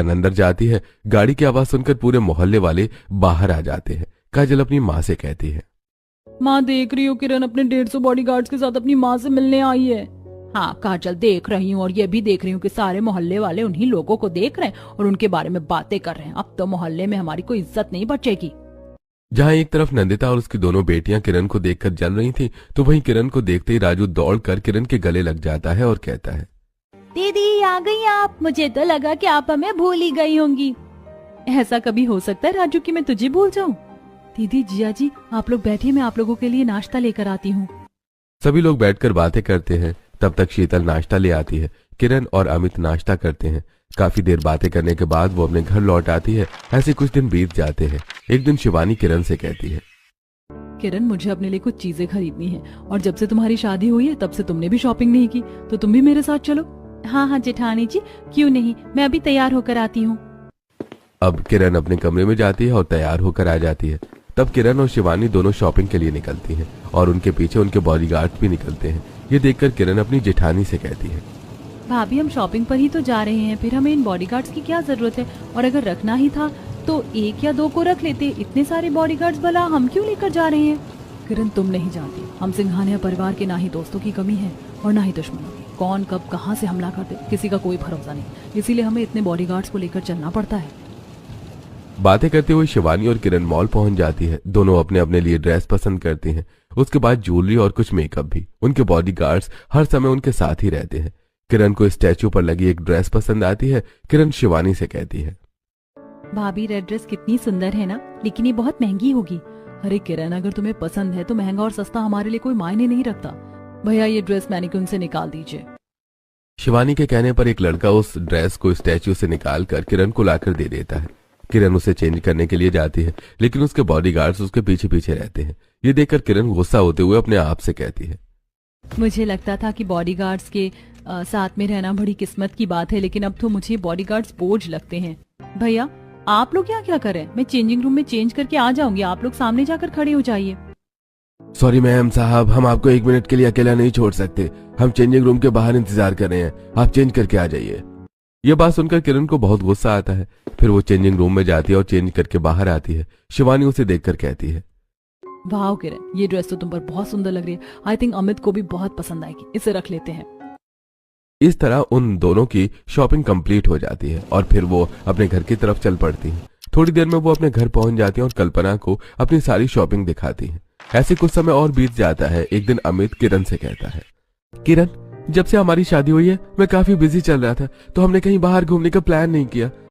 अंदर जाती है। गाड़ी की आवाज सुनकर पूरे मोहल्ले वाले बाहर आ जाते हैं। काजल अपनी माँ से कहती है, माँ देख रही हो किरण अपने 150 बॉडीगार्ड्स के साथ अपनी माँ से मिलने आई है। हाँ काजल देख रही हूँ, और ये भी देख रही हूँ कि सारे मोहल्ले वाले उन्हीं लोगों को देख रहे हैं और उनके बारे में बातें कर रहे हैं। अब तो मोहल्ले में हमारी कोई इज्जत नहीं बचेगी। जहाँ एक तरफ नंदिता और उसकी दोनों बेटियां किरण को देखकर जल रही थी, तो वहीं किरण को देखते ही राजू दौड़कर किरण के गले लग जाता है और कहता है, दीदी आ गई आप, मुझे तो लगा कि आप हमें भूल ही गई होंगी। ऐसा कभी हो सकता है राजू कि मैं तुझे भूल जाऊं? दीदी जिया जी आप लोग बैठिए, मैं आप लोगों के लिए नाश्ता लेकर आती हूँ। सभी लोग बैठकर बातें करते हैं। तब तक शीतल नाश्ता ले आती है। किरण और अमित नाश्ता करते हैं। काफी देर बातें करने के बाद वो अपने घर लौट आती है। ऐसे कुछ दिन बीत जाते हैं। एक दिन शिवानी किरण से कहती है, किरण मुझे अपने लिए कुछ चीजें खरीदनी है, और जब से तुम्हारी शादी हुई है तब से तुमने भी शॉपिंग नहीं की, तो तुम भी मेरे साथ चलो। हाँ हाँ जेठानी जी, क्यों नहीं, मैं अभी तैयार होकर आती हूँ। अब किरण अपने कमरे में जाती है और तैयार होकर आ जाती है। तब किरण और शिवानी दोनों शॉपिंग के लिए निकलती हैं और उनके पीछे उनके बॉडीगार्ड भी निकलते हैं। ये देखकर किरण अपनी जेठानी से कहती है, भाभी हम शॉपिंग पर ही तो जा रहे हैं, फिर हमें इन बॉडीगार्ड्स की क्या जरूरत है, और अगर रखना ही था तो 1 या 2 को रख लेते, इतने सारे बॉडीगार्ड्स भला हम क्यों लेकर जा रहे हैं। किरण तुम नहीं जानती, हम सिंघानिया परिवार के ना ही दोस्तों की कमी है और ना ही दुश्मनों की। कौन कब कहाँ से हमला कर दे किसी का कोई भरोसा नहीं, इसीलिए हमें इतने बॉडीगार्ड्स को लेकर चलना पड़ता है। बातें करते हुए शिवानी और किरण मॉल पहुंच जाती है। दोनों अपने अपने लिए ड्रेस पसंद करती हैं। उसके बाद ज्वेलरी और कुछ मेकअप भी। उनके बॉडीगार्ड्स हर समय उनके साथ ही रहते हैं। किरण को स्टैचू पर लगी एक ड्रेस पसंद आती है। किरण शिवानी से कहती है, भाभी रेड ड्रेस कितनी सुंदर है ना, लेकिन ये बहुत महंगी होगी। अरे किरण अगर तुम्हें पसंद है तो महंगा और सस्ता हमारे लिए कोई मायने नहीं रखता। भैया ये ड्रेस मैनिक्विन से निकाल दीजिए। शिवानी के कहने पर एक लड़का उस ड्रेस को स्टैचू से निकाल कर किरण को लाकर दे देता है। किरण उसे चेंज करने के लिए जाती है, लेकिन उसके बॉडीगार्ड्स उसके पीछे पीछे रहते हैं। ये देखकर किरण गुस्सा होते हुए अपने आप से कहती है, मुझे लगता था कि बॉडीगार्ड्स के साथ में रहना बड़ी किस्मत की बात है, लेकिन अब तो मुझे बॉडीगार्ड्स बोझ लगते हैं। भैया आप लोग क्या क्या करें, मैं चेंजिंग रूम में चेंज करके आ जाऊंगी, आप लोग सामने जाकर खड़े हो जाइए। सॉरी मैम साहब, हम आपको 1 मिनट के लिए अकेला नहीं छोड़ सकते। हम चेंजिंग रूम के बाहर इंतजार कर रहे हैं, आप चेंज करके आ जाइए। यह बात सुनकर किरण को बहुत गुस्सा आता है। फिर वो चेंजिंग रूम में जाती है और चेंज करके बाहर आती है। शिवानी उसे देखकर कहती है, वाह किरण ये ड्रेस तो तुम पर बहुत सुंदर लग रही है, आई थिंक अमित को भी बहुत पसंद आएगी, इसे रख लेते हैं। इस तरह उन दोनों की शॉपिंग कंप्लीट हो जाती है और फिर वो अपने घर की तरफ चल पड़ती है। थोड़ी देर में वो अपने घर पहुंच जाती है और कल्पना को अपनी सारी शॉपिंग दिखाती है। ऐसे कुछ समय और बीत जाता है। एक दिन अमित किरण से कहता है, किरण जब से हमारी शादी हुई है मैं काफी बिजी चल रहा था, तो हमने कहीं बाहर घूमने का प्लान नहीं किया।